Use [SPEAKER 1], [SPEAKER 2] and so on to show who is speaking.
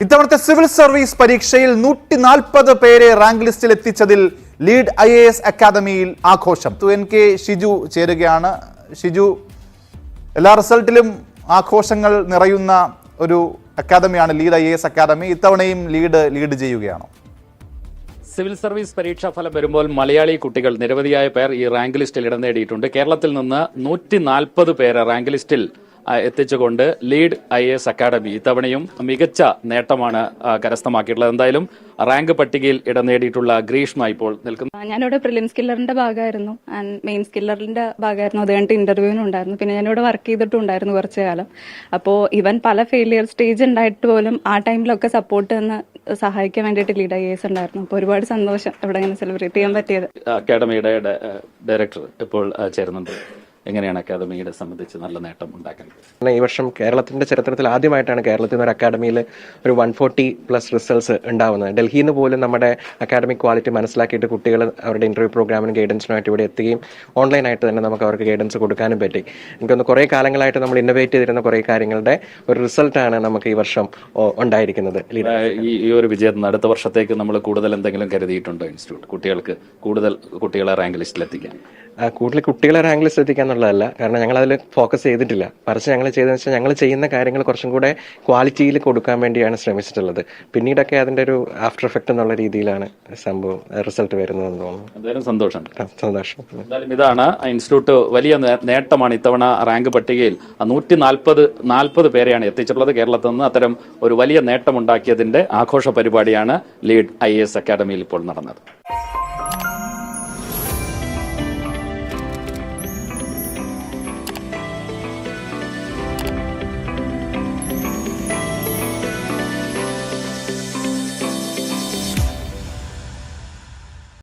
[SPEAKER 1] ഇത്തവണത്തെ civil service പരീക്ഷയിൽ 140 പേരെ റാങ്ക് ലിസ്റ്റിൽ എത്തിച്ചതിൽ ലീഡ് IAS അക്കാദമിയിൽ ആഘോഷം. NK ഷിജു ചേരുകയാണ്. ഷിജു, എല്ലാ റിസൾട്ടിലും ആഘോഷങ്ങൾ നിറയുന്ന ഒരു അക്കാദമിയാണ് ലീഡ് IAS അക്കാദമി. ഇത്തവണയും ലീഡ് ചെയ്യുകയാണോ?
[SPEAKER 2] സിവിൽ സർവീസ് പരീക്ഷാ ഫലം വരുമ്പോൾ മലയാളി കുട്ടികൾ നിരവധിയായ പേർ ഈ റാങ്ക് ലിസ്റ്റിൽ ഇടം നേടിയിട്ടുണ്ട്. കേരളത്തിൽ നിന്ന് 140 പേരെ റാങ്ക് ലിസ്റ്റിൽ എത്തിച്ചുകൊണ്ട് ലീഡ് IAS അക്കാദമി ഇത്തവണയും മികച്ച നേട്ടമാണ് കരസ്ഥമാക്കിയിട്ടുള്ളത്. എന്തായാലും റാങ്ക് പട്ടികയിൽ ഇടം നേടിയിട്ടുള്ള ഗ്രീഷ്മ ഇപ്പോൾ നിൽക്കുന്നു.
[SPEAKER 3] ഞാനിവിടെ പ്രിലിംസ് സ്കില്ലറിന്റെ ഭാഗമായിരുന്നു ആൻഡ് മെയിൻ സ്കില്ലറിന്റെ ഭാഗമായിരുന്നു. അത് കഴിഞ്ഞിട്ട് ഇന്റർവ്യൂവിനും ഉണ്ടായിരുന്നു. പിന്നെ ഞാനിവിടെ വർക്ക് ചെയ്തിട്ടുണ്ടായിരുന്നു കുറച്ചു കാലം. അപ്പോൾ ഇവൻ പല ഫെയിലിയർ സ്റ്റേജ് ഉണ്ടായിട്ട് പോലും ആ ടൈമിലൊക്കെ സപ്പോർട്ട് തന്ന് സഹായിക്കാൻ വേണ്ടിയിട്ട് ലീഡ് IAS ഉണ്ടായിരുന്നു. അപ്പോൾ ഒരുപാട് സന്തോഷം ഇവിടെ ഇങ്ങനെ സെലിബ്രേറ്റ് ചെയ്യാൻ പറ്റിയത്.
[SPEAKER 2] അക്കാദമിയുടെ ഡയറക്ടർ ഇപ്പോൾ ചേരുന്നുണ്ട്. എങ്ങനെയാണ് അക്കാദമിയുടെ സംബന്ധിച്ച് നല്ല നേട്ടം ഉണ്ടാക്കുന്നത്?
[SPEAKER 4] ഈ വർഷം കേരളത്തിന്റെ ചരിത്രത്തിൽ ആദ്യമായിട്ടാണ് കേരളത്തിൽ നിന്ന് ഒരു അക്കാദമിയിൽ ഒരു 140+ റിസൾട്ട്സ് ഉണ്ടാവുന്നത്. ഡൽഹിയിൽ നിന്ന് പോലും നമ്മുടെ അക്കാദമിക് ക്വാളിറ്റി മനസ്സിലാക്കിയിട്ട് കുട്ടികൾ അവരുടെ ഇന്റർവ്യൂ പ്രോഗ്രാമിനും ഗൈഡൻസിനുമായിട്ട് ഇവിടെ എത്തുകയും ഓൺലൈനായിട്ട് തന്നെ നമുക്ക് അവർക്ക് ഗൈഡൻസ് കൊടുക്കാനും പറ്റി. എനിക്കൊന്ന് കുറേ കാലങ്ങളായിട്ട് നമ്മൾ ഇന്നോവേറ്റ് ചെയ്തിരുന്ന കുറേ കാര്യങ്ങളുടെ ഒരു റിസൾട്ടാണ് നമുക്ക് ഈ വർഷം ഉണ്ടായിരിക്കുന്നത്.
[SPEAKER 2] ഈ ഒരു വിജയത്തിന് അടുത്ത വർഷത്തേക്ക് നമ്മൾ കൂടുതൽ എന്തെങ്കിലും കരുതിയിട്ടുണ്ടോ? ഇൻസ്റ്റിറ്റ്യൂട്ട് കുട്ടികൾക്ക് കൂടുതൽ കുട്ടികളെ റാങ്ക് ലിസ്റ്റിൽ എത്തിക്കാൻ?
[SPEAKER 4] കൂടുതൽ കുട്ടികളെ റാങ്ക് ലിസ്റ്റ് എത്തിക്കാൻ എന്നുള്ളതല്ല, കാരണം ഞങ്ങൾ അതിൽ ഫോക്കസ് ചെയ്തിട്ടില്ല. മറിച്ച് ഞങ്ങൾ ചെയ്തതെന്ന് വെച്ചാൽ ഞങ്ങൾ ചെയ്യുന്ന കാര്യങ്ങൾ കുറച്ചും കൂടെ ക്വാളിറ്റിയിൽ കൊടുക്കാൻ വേണ്ടിയാണ് ശ്രമിച്ചിട്ടുള്ളത്. പിന്നീടൊക്കെ അതിന്റെ ഒരു ആഫ്റ്റർ എഫക്ട് എന്നുള്ള രീതിയിലാണ് സംഭവം റിസൾട്ട് വരുന്നതെന്ന് തോന്നുന്നു.
[SPEAKER 2] എന്തായാലും സന്തോഷം.
[SPEAKER 4] എന്തായാലും
[SPEAKER 2] ഇതാണ് ഇൻസ്റ്റിറ്റ്യൂട്ട് വലിയ നേട്ടമാണ് ഇത്തവണ റാങ്ക് പട്ടികയിൽ 140 പേരെയാണ് എത്തിച്ചിട്ടുള്ളത്. കേരളത്തിൽ നിന്ന് അത്തരം ഒരു വലിയ നേട്ടമുണ്ടാക്കിയതിന്റെ ആഘോഷ പരിപാടിയാണ് ലീഡ് IAS അക്കാദമിയിൽ ഇപ്പോൾ നടന്നത്.